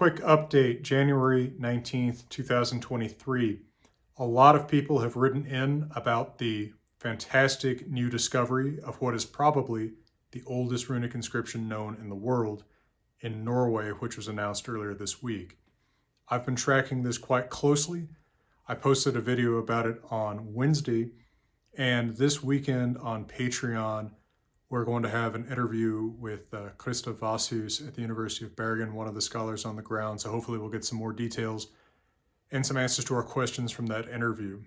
quick update, January 19th, 2023. A lot of people have written in about the fantastic new discovery of what is probably the oldest runic inscription known in the world in Norway, which was announced earlier this week. I've been tracking this quite closely. I posted a video about it on Wednesday, and this weekend on Patreon, we're going to have an interview with Krista Vasius at the University of Bergen, one of the scholars on the ground. So hopefully we'll get some more details and some answers to our questions from that interview.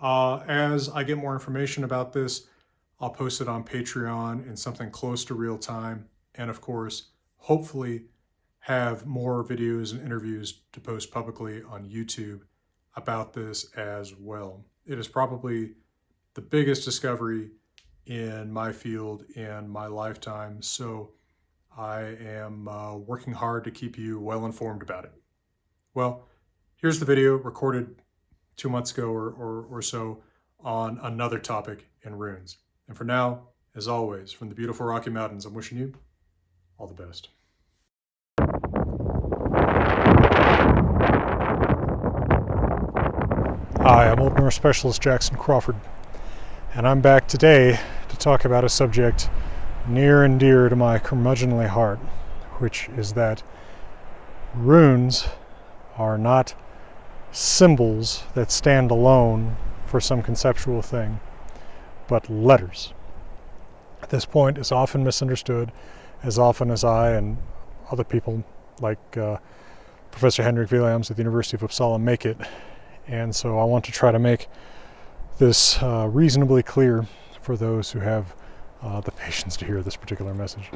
As I get more information about this, I'll post it on Patreon in something close to real time. And of course, hopefully have more videos and interviews to post publicly on YouTube about this as well. It is probably the biggest discovery in my field in my lifetime, so I am working hard to keep you well informed about it. Well, here's the video recorded 2 months ago or so on another topic in runes. And for now, as always, from the beautiful Rocky Mountains, I'm wishing you all the best. Hi, I'm Old Norse Specialist Jackson Crawford, and I'm back today to talk about a subject near and dear to my curmudgeonly heart, which is that runes are not symbols that stand alone for some conceptual thing, but letters. This point is often misunderstood, as often as I and other people like Professor Henrik Williams at the University of Uppsala make it. And so I want to try to make this reasonably clear for those who have the patience to hear this particular message.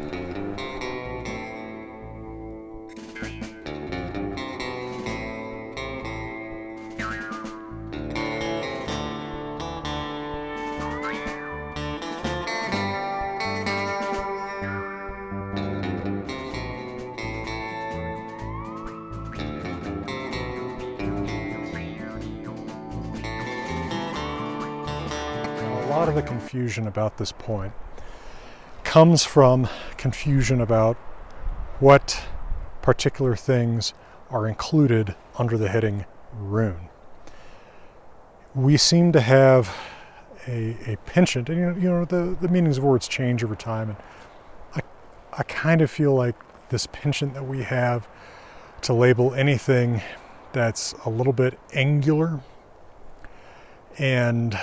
A lot of the confusion about this point comes from confusion about what particular things are included under the heading rune. We seem to have a penchant, and you know the meanings of words change over time, and I kind of feel like this penchant that we have to label anything that's a little bit angular and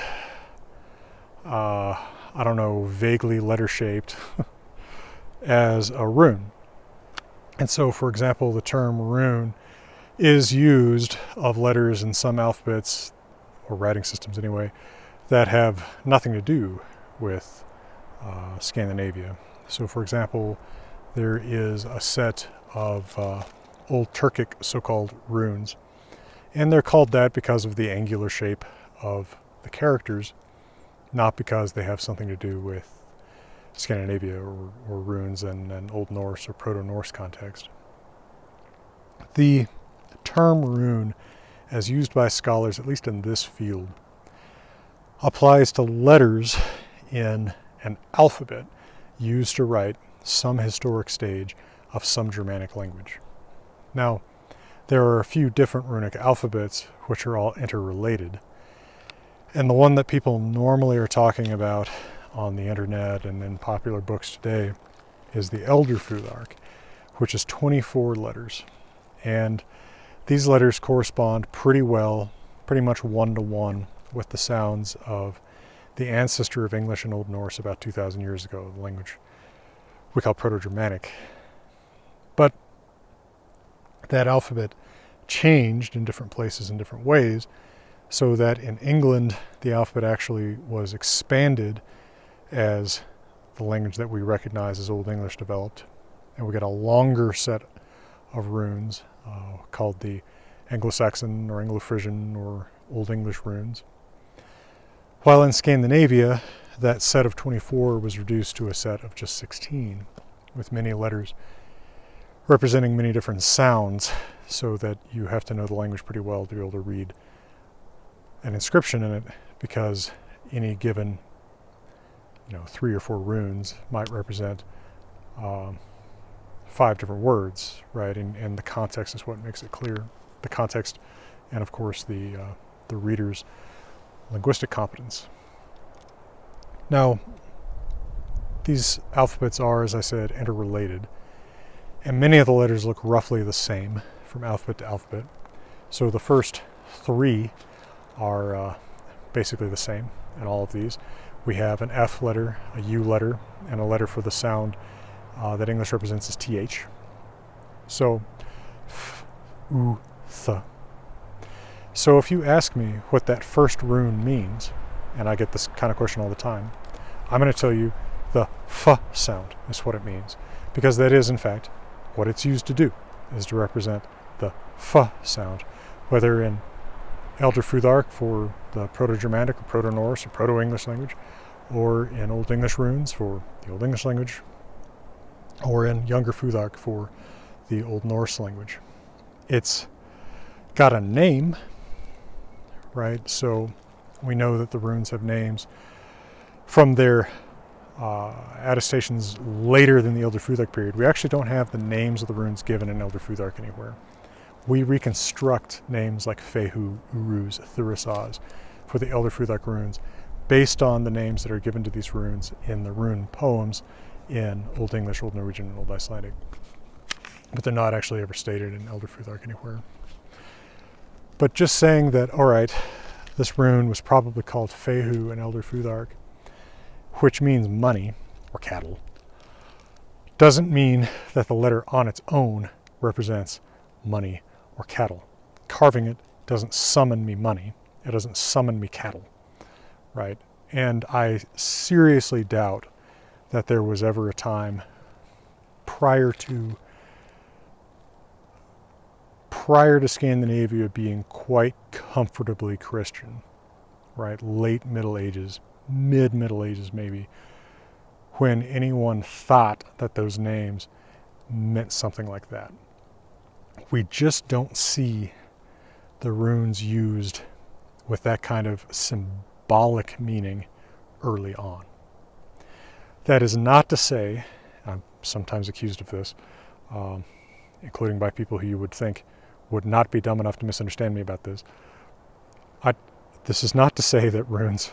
I don't know, vaguely letter-shaped as a rune. And so, for example, the term rune is used of letters in some alphabets, or writing systems anyway, that have nothing to do with Scandinavia. So, for example, there is a set of Old Turkic so-called runes, and they're called that because of the angular shape of the characters, not because they have something to do with Scandinavia or runes in an Old Norse or Proto-Norse context. The term rune, as used by scholars, at least in this field, applies to letters in an alphabet used to write some historic stage of some Germanic language. Now, there are a few different runic alphabets which are all interrelated. And the one that people normally are talking about on the internet and in popular books today is the Elder Futhark, which is 24 letters. And these letters correspond pretty well, pretty much one-to-one with the sounds of the ancestor of English and Old Norse about 2,000 years ago, the language we call Proto-Germanic. But that alphabet changed in different places in different ways, so that in England, the alphabet actually was expanded as the language that we recognize as Old English developed. And we got a longer set of runes called the Anglo-Saxon or Anglo-Frisian or Old English runes. While in Scandinavia, that set of 24 was reduced to a set of just 16, with many letters representing many different sounds, so that you have to know the language pretty well to be able to read an inscription in it, because any given 3 or 4 runes might represent 5 different words, right? And the context is what makes it clear. The context, and of course the reader's linguistic competence. Now, these alphabets are, as I said, interrelated, and many of the letters look roughly the same from alphabet to alphabet. So the first 3 are basically the same in all of these. We have an F letter, a U letter, and a letter for the sound that English represents as TH. So, F, U, Th. So if you ask me what that first rune means, and I get this kind of question all the time, I'm going to tell you the F sound is what it means, because that is, in fact, what it's used to do, is to represent the F sound, whether in Elder Futhark for the Proto-Germanic or Proto-Norse or Proto-English language, or in Old English runes for the Old English language, or in Younger Futhark for the Old Norse language. It's got a name, right? So we know that the runes have names from their attestations later than the Elder Futhark period. We actually don't have the names of the runes given in Elder Futhark anywhere. We reconstruct names like Fehu, Uruz, Thurisaz for the Elder Futhark runes based on the names that are given to these runes in the rune poems in Old English, Old Norwegian, and Old Icelandic. But they're not actually ever stated in Elder Futhark anywhere. But just saying that, all right, this rune was probably called Fehu in Elder Futhark, which means money or cattle, doesn't mean that the letter on its own represents money or cattle. Carving it doesn't summon me money. It doesn't summon me cattle, right? And I seriously doubt that there was ever a time prior to Scandinavia being quite comfortably Christian, right? Late Middle Ages, mid-Middle Ages maybe, when anyone thought that those names meant something like that. We just don't see the runes used with that kind of symbolic meaning early on. That is not to say, I'm sometimes accused of this, including by people who you would think would not be dumb enough to misunderstand me about this. This is not to say that runes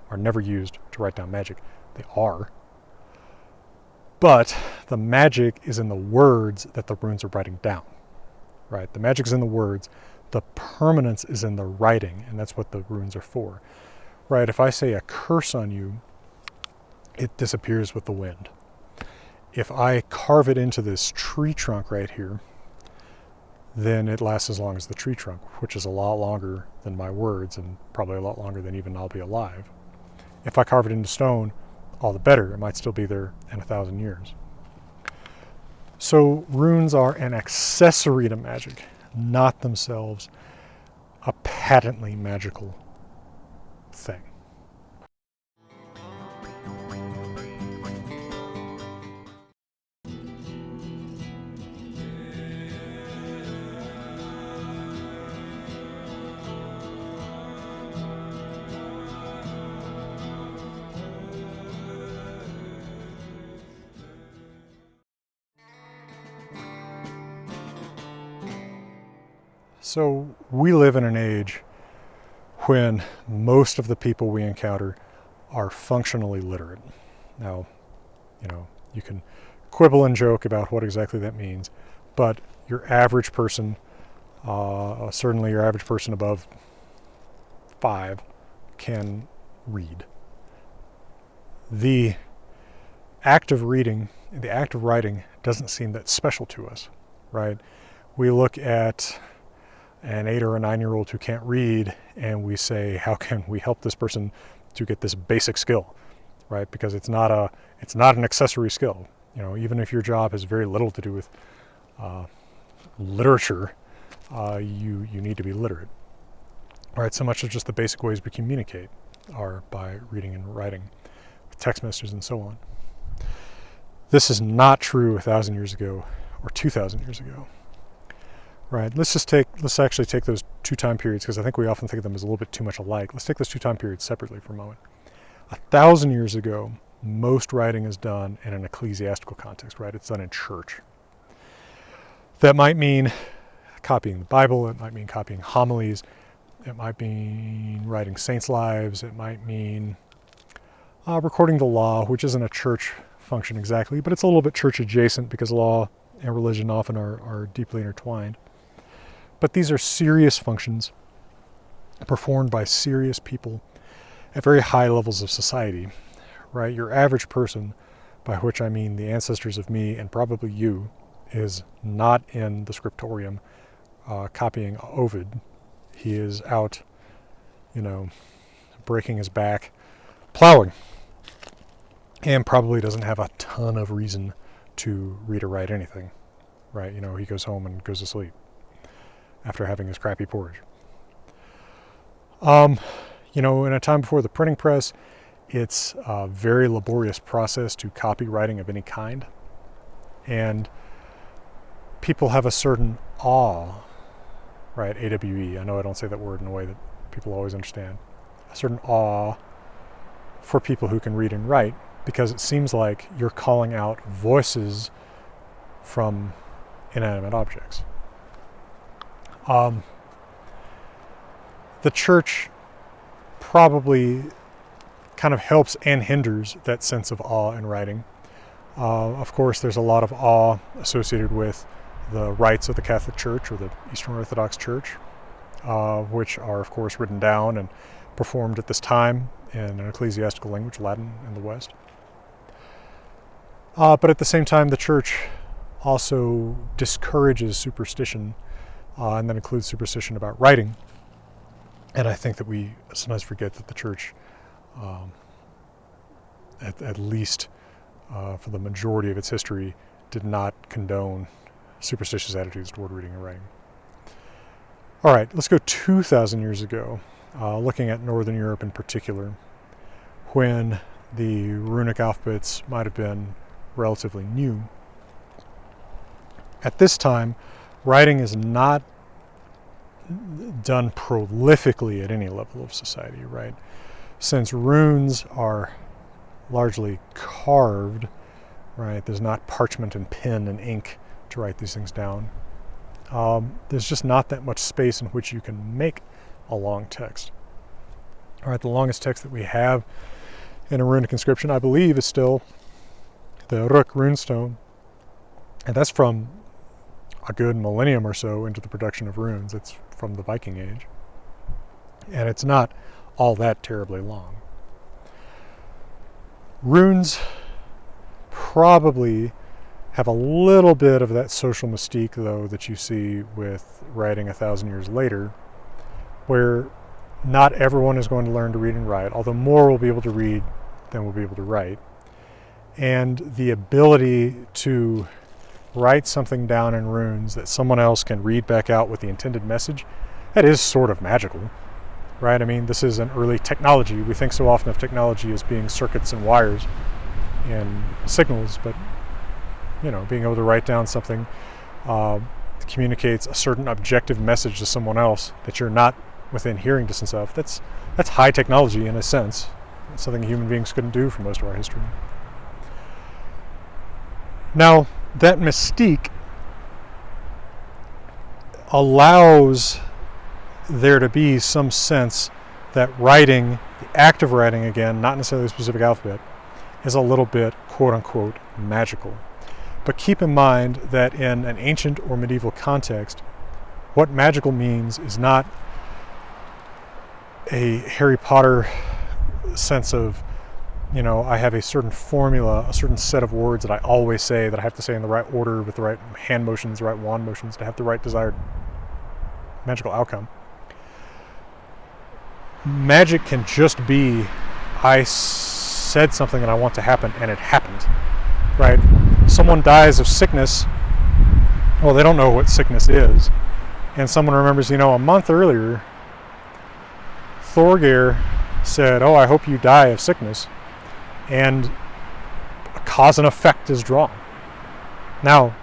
are never used to write down magic. They are. But the magic is in the words that the runes are writing down, right? The magic is in the words. The permanence is in the writing, and that's what the runes are for, right? If I say a curse on you, it disappears with the wind. If I carve it into this tree trunk right here, then it lasts as long as the tree trunk, which is a lot longer than my words and probably a lot longer than even I'll be alive. If I carve it into stone, all the better. It might still be there in 1,000 years. So runes are an accessory to magic, not themselves a patently magical thing. So we live in an age when most of the people we encounter are functionally literate. Now, you can quibble and joke about what exactly that means, but your average person, certainly your average person above 5, can read. The act of reading, the act of writing doesn't seem that special to us, right? We look at an 8 or a 9-year-old who can't read and we say, how can we help this person to get this basic skill, right? Because it's not an accessory skill. Even if your job has very little to do with literature, you need to be literate, right? So much of just the basic ways we communicate are by reading and writing, with text messages and so on. This is not true 1,000 years ago or 2,000 years ago. Right, let's actually take those two time periods, because I think we often think of them as a little bit too much alike. Let's take those two time periods separately for a moment. 1,000 years ago, most writing is done in an ecclesiastical context, right? It's done in church. That might mean copying the Bible, it might mean copying homilies, it might mean writing saints' lives, it might mean recording the law, which isn't a church function exactly, but it's a little bit church adjacent because law and religion often are deeply intertwined. But these are serious functions performed by serious people at very high levels of society, right? Your average person, by which I mean the ancestors of me and probably you, is not in the scriptorium copying Ovid. He is out, breaking his back, plowing, and probably doesn't have a ton of reason to read or write anything, right? He goes home and goes to sleep after having his crappy porridge. In a time before the printing press, it's a very laborious process to copy writing of any kind. And people have a certain awe, right? AWE. I know I don't say that word in a way that people always understand. A certain awe for people who can read and write, because it seems like you're calling out voices from inanimate objects. The church probably kind of helps and hinders that sense of awe in writing. Of course, there's a lot of awe associated with the rites of the Catholic Church or the Eastern Orthodox Church, which are, of course, written down and performed at this time in an ecclesiastical language, Latin, in the West. But at the same time, the church also discourages superstition, and that includes superstition about writing. And I think that we sometimes forget that the church, at least for the majority of its history, did not condone superstitious attitudes toward reading and writing. All right, let's go 2,000 years ago, looking at Northern Europe in particular, when the runic alphabets might have been relatively new. At this time, writing is not done prolifically at any level of society, right? Since runes are largely carved, right? There's not parchment and pen and ink to write these things down. There's just not that much space in which you can make a long text. All right, the longest text that we have in a runic inscription, I believe, is still the Ruk runestone, and that's from a good millennium or so into the production of runes. It's from the Viking Age, and it's not all that terribly long. Runes probably have a little bit of that social mystique, though, that you see with writing 1,000 years later, where not everyone is going to learn to read and write, although more will be able to read than will be able to write. And the ability to write something down in runes that someone else can read back out with the intended message, that is sort of magical, right? I mean, this is an early technology. We think so often of technology as being circuits and wires and signals, but being able to write down something that communicates a certain objective message to someone else that you're not within hearing distance of, that's high technology in a sense. It's something human beings couldn't do for most of our history. Now, that mystique allows there to be some sense that writing, the act of writing again, not necessarily a specific alphabet, is a little bit, quote-unquote, magical. But keep in mind that in an ancient or medieval context, what magical means is not a Harry Potter sense of, I have a certain formula, a certain set of words that I always say, that I have to say in the right order with the right hand motions, the right wand motions to have the right desired magical outcome. Magic can just be, I said something that I want to happen and it happened, right? Someone dies of sickness, well, they don't know what sickness is, and someone remembers, a month earlier, Thorgeir said, "Oh, I hope you die of sickness," and a cause and effect is drawn. Now,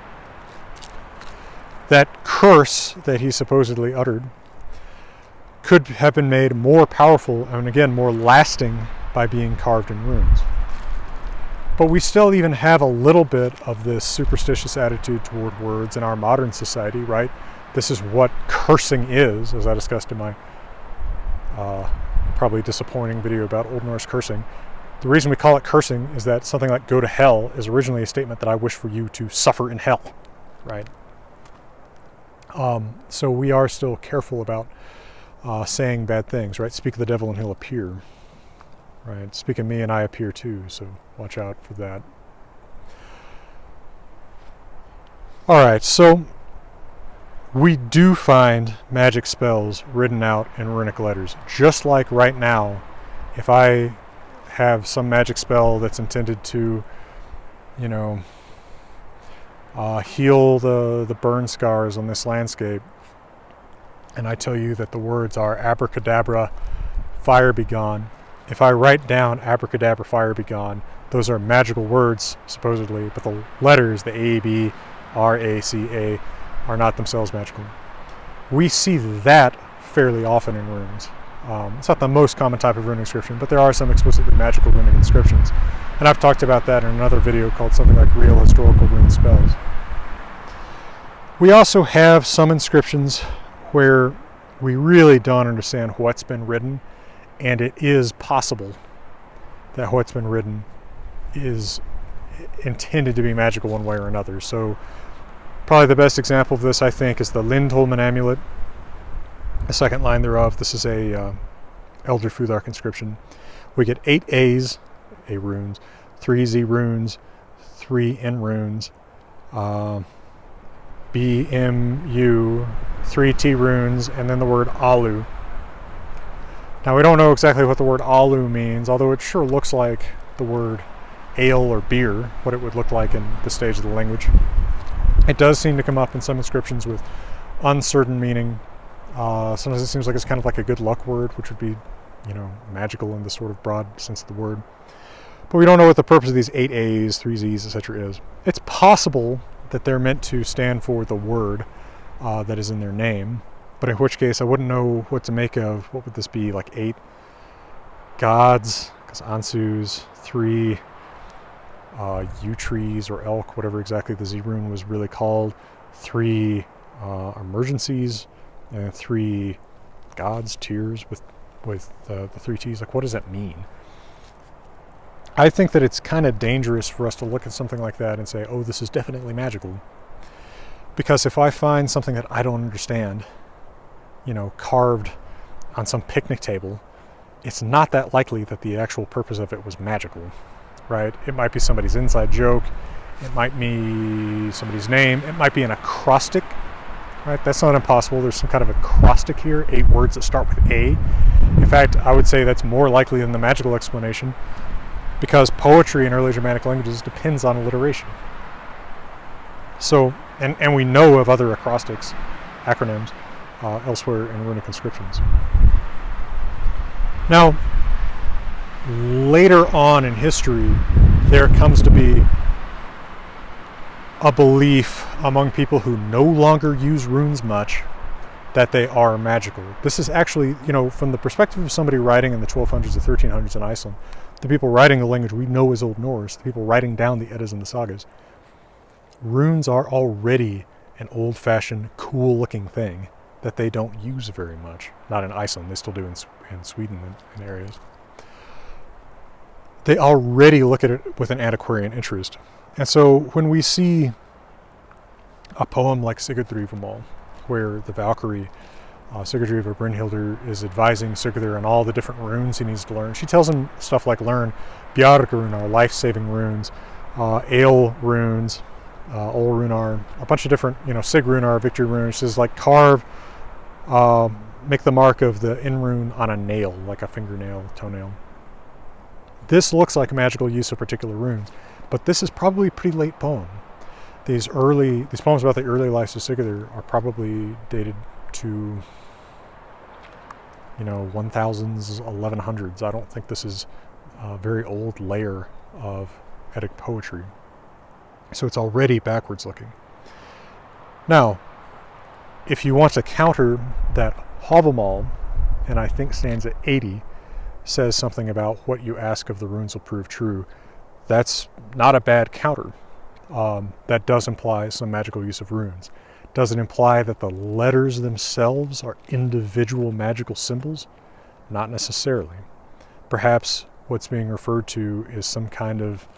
that curse that he supposedly uttered could have been made more powerful and, again, more lasting by being carved in runes. But we still even have a little bit of this superstitious attitude toward words in our modern society, right? This is what cursing is, as I discussed in my probably disappointing video about Old Norse cursing. The reason we call it cursing is that something like go to hell is originally a statement that I wish for you to suffer in hell, right? So we are still careful about saying bad things, right? Speak of the devil and he'll appear, right? Speak of me and I appear too, so watch out for that. All right, so we do find magic spells written out in runic letters, just like right now, if I have some magic spell that's intended to, you know, heal the burn scars on this landscape, and I tell you that the words are abracadabra, fire be gone. If I write down abracadabra, fire be gone, those are magical words, supposedly, but the letters, the A, B, R, A, C, A, are not themselves magical. We see that fairly often in runes. It's not the most common type of rune inscription, but there are some explicitly magical runic inscriptions. And I've talked about that in another video called something like Real Historical Rune Spells. We also have some inscriptions where we really don't understand what's been written, and it is possible that what's been written is intended to be magical one way or another. So probably the best example of this, I think, is the Lindholmen amulet. The second line thereof, this is a Elder Futhark inscription. We get 8 A's, A runes, 3 Z runes, 3 N runes, B, M, U, 3 T runes, and then the word Alu. Now we don't know exactly what the word Alu means, although it sure looks like the word ale or beer, what it would look like in this stage of the language. It does seem to come up in some inscriptions with uncertain meaning. Sometimes it seems like it's kind of like a good luck word, which would be, you know, magical in the sort of broad sense of the word. But we don't know what the purpose of these 8 A's, 3 Z's, etc. is. It's possible that they're meant to stand for the word that is in their name, but in which case I wouldn't know what to make of. What would this be, like 8 gods, because Ansu's, 3 yew trees or elk, whatever exactly the Z rune was really called, 3 emergencies, and 3 gods, tears with the 3 T's. Like, what does that mean? I think that it's kind of dangerous for us to look at something like that and say, oh, this is definitely magical. Because if I find something that I don't understand, you know, carved on some picnic table, it's not that likely that the actual purpose of it was magical, right? It might be somebody's inside joke. It might be somebody's name. It might be an acrostic, right? That's not impossible. There's some kind of acrostic here, 8 words that start with A. In fact, I would say that's more likely than the magical explanation, because poetry in early Germanic languages depends on alliteration. So, and we know of other acrostics, acronyms, elsewhere in runic inscriptions. Now, later on in history, there comes to be a belief among people who no longer use runes much that they are magical. This is actually, you know, from the perspective of somebody writing in the 1200s or 1300s in Iceland, the people writing the language we know as Old Norse, the people writing down the Eddas and the Sagas, runes are already an old-fashioned, cool-looking thing that they don't use very much. Not in Iceland, they still do in Sweden in areas. They already look at it with an antiquarian interest. And so when we see a poem like Sigurdrifamal, where the Valkyrie, Sigurdrifa Brynhildr, is advising Sigurður on all the different runes he needs to learn. She tells him stuff like learn Bjargarun, life-saving runes, Ale runes, Ol Runar, a bunch of different, you know, Sigrunar, victory runes. She says, like, carve, make the mark of the in rune on a nail, like a fingernail, toenail. This looks like a magical use of particular runes, but this is probably a pretty late poem. These poems about the early lives of Sigurður are probably dated to, you know, 1000s, 1100s. I don't think this is a very old layer of Eddic poetry. So it's already backwards looking. Now, if you want to counter that, Havamal, and I think stanza 80, says something about what you ask of the runes will prove true. that's not a bad counter. That does imply some magical use of runes. Does it imply that the letters themselves are individual magical symbols? Not necessarily. Perhaps what's being referred to is some kind of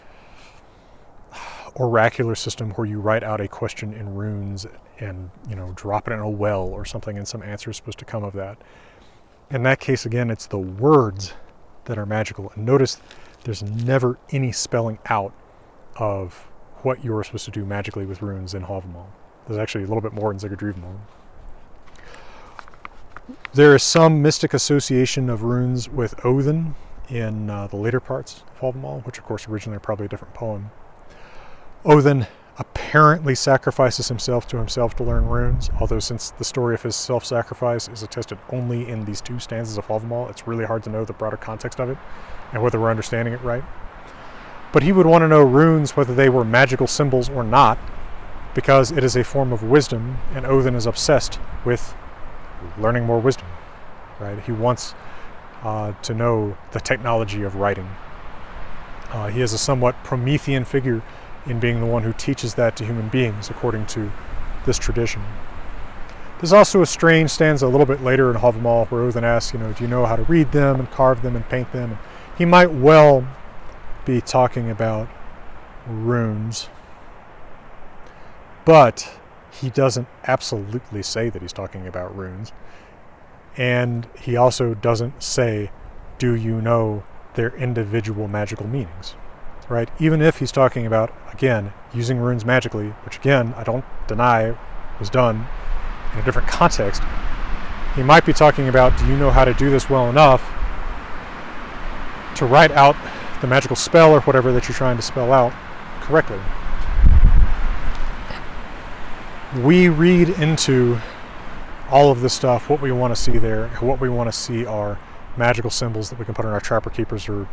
oracular system where you write out a question in runes and, drop it in a well or something, and some answer is supposed to come of that. In that case, again, it's the words that are magical. And notice there's never any spelling out of what you're supposed to do magically with runes in Havamal. There's actually a little bit more in Sigurdrivamal. There is some mystic association of runes with Odin in the later parts of Havamal, which of course originally are probably a different poem. Odin apparently sacrifices himself to learn runes, although since the story of his self-sacrifice is attested only in these 2 stanzas of Havamal, it's really hard to know the broader context of it and whether we're understanding it right. But he would want to know runes, whether they were magical symbols or not, because it is a form of wisdom, and Odin is obsessed with learning more wisdom, right? He wants to know the technology of writing. He is a somewhat Promethean figure in being the one who teaches that to human beings, according to this tradition. There's also a strange stanza a little bit later in Havamal where Odin asks, do you know how to read them and carve them and paint them? And he might well be talking about runes, but he doesn't absolutely say that he's talking about runes. And he also doesn't say, do you know their individual magical meanings? Right? Even if he's talking about, again, using runes magically, which again, I don't deny was done in a different context, he might be talking about, do you know how to do this well enough to write out the magical spell or whatever that you're trying to spell out correctly? We read into all of this stuff what we want to see there. What we want to see are magical symbols that we can put on our Trapper Keepers or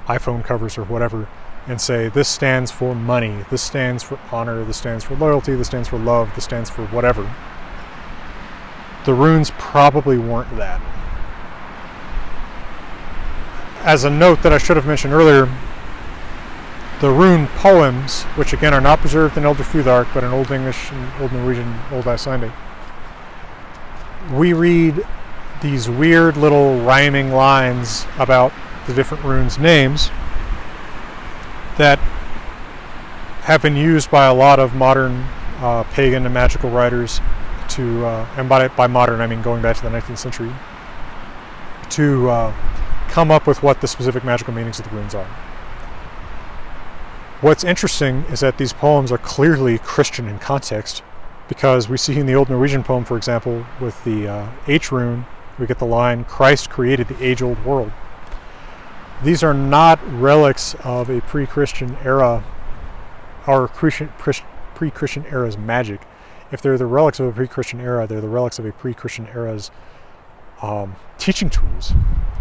iPhone covers or whatever, and say this stands for money, this stands for honor, this stands for loyalty, this stands for love, this stands for whatever. The runes probably weren't that. As a note that I should have mentioned earlier, the rune poems, which again are not preserved in Elder Futhark but in Old English and Old Norwegian, Old Icelandic, we read these weird little rhyming lines about the different runes' names that have been used by a lot of modern pagan and magical writers to, and by modern I mean going back to the 19th century, to come up with what the specific magical meanings of the runes are. What's interesting is that these poems are clearly Christian in context, because we see in the Old Norwegian poem, for example, with the H rune, we get the line, Christ created the age-old world. These are not relics of a pre-Christian era or pre-Christian era's magic. If they're the relics of a pre-Christian era, they're the relics of a pre-Christian era's teaching tools,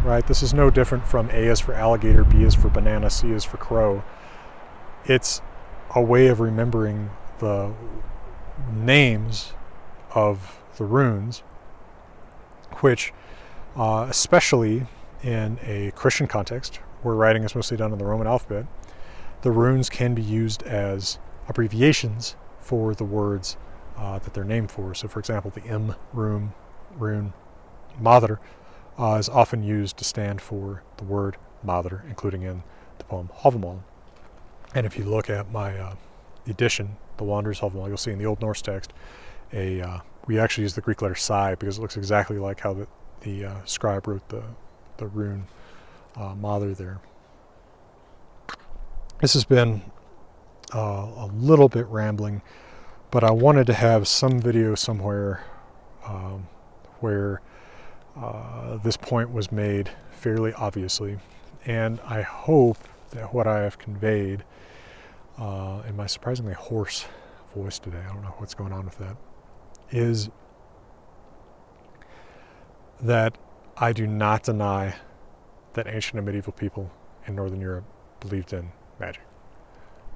right? This is no different from A is for alligator, B is for banana, C is for crow. It's a way of remembering the names of the runes, which especially in a Christian context, where writing is mostly done in the Roman alphabet, the runes can be used as abbreviations for the words that they're named for. So for example, the M rune, Madr, is often used to stand for the word Madr, including in the poem Havamal. And if you look at my edition, The Wanderer's Havamal, you'll see in the Old Norse text, we actually use the Greek letter psi because it looks exactly like how the scribe wrote the rune Madr there. This has been a little bit rambling, but I wanted to have some video somewhere where this point was made fairly obviously, and I hope that what I have conveyed in my surprisingly hoarse voice today, I don't know what's going on with that, is that I do not deny that ancient and medieval people in Northern Europe believed in magic.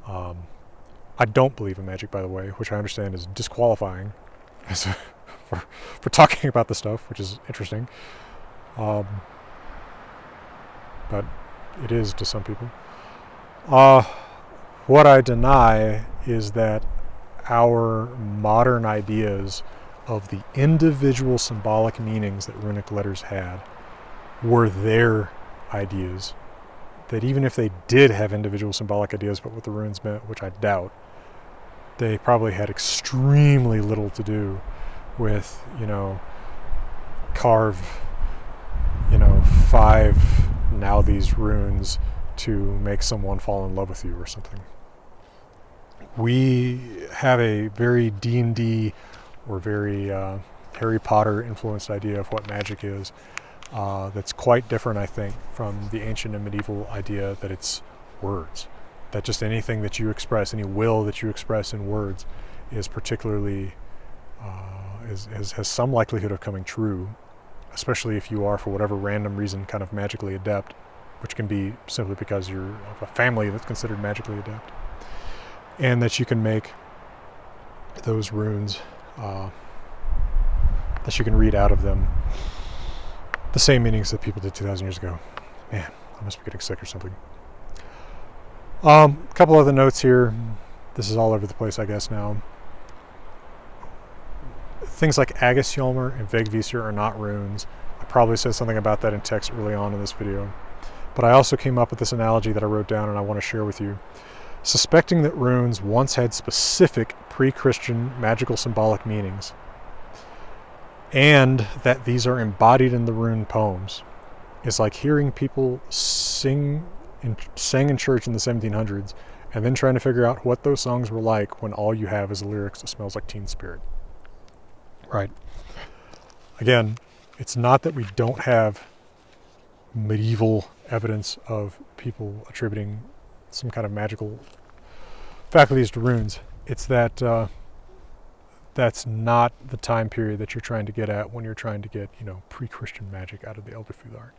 I don't believe in magic, by the way, which I understand is disqualifying for talking about this stuff, which is interesting. But it is to some people. Uh, what I deny is that our modern ideas of the individual symbolic meanings that runic letters had were their ideas. That even if they did have individual symbolic ideas about what the runes meant, which I doubt, they probably had extremely little to do with, carve, 5 now these runes to make someone fall in love with you or something. We have a very D&D or very Harry Potter influenced idea of what magic is that's quite different, I think, from the ancient and medieval idea that it's words. That just anything that you express, any will that you express in words is particularly, has some likelihood of coming true, especially if you are, for whatever random reason, kind of magically adept, which can be simply because you're of a family that's considered magically adept. And that you can make those runes, that you can read out of them the same meanings that people did 2,000 years ago. Man, I must be getting sick or something. A couple other notes here. This is all over the place, I guess, now. Things like Agashjolmur and Vegvísir are not runes. I probably said something about that in text early on in this video. But I also came up with this analogy that I wrote down and I want to share with you. Suspecting that runes once had specific pre-Christian magical symbolic meanings, and that these are embodied in the rune poems, is like hearing people sang in church in the 1700s and then trying to figure out what those songs were like when all you have is the lyrics that smells like Teen Spirit. Right. Again, it's not that we don't have medieval evidence of people attributing some kind of magical faculties to runes. It's that that's not the time period that you're trying to get at when you're trying to get, pre-Christian magic out of the Elder Futhark.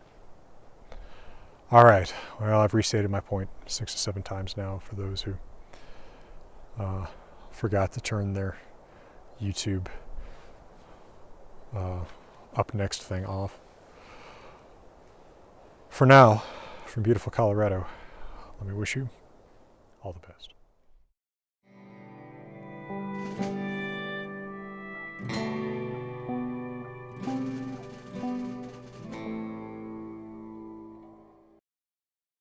All right. Well, I've restated my point 6 or 7 times now for those who forgot to turn their YouTube up next thing off. For now, from beautiful Colorado, let me wish you all the best.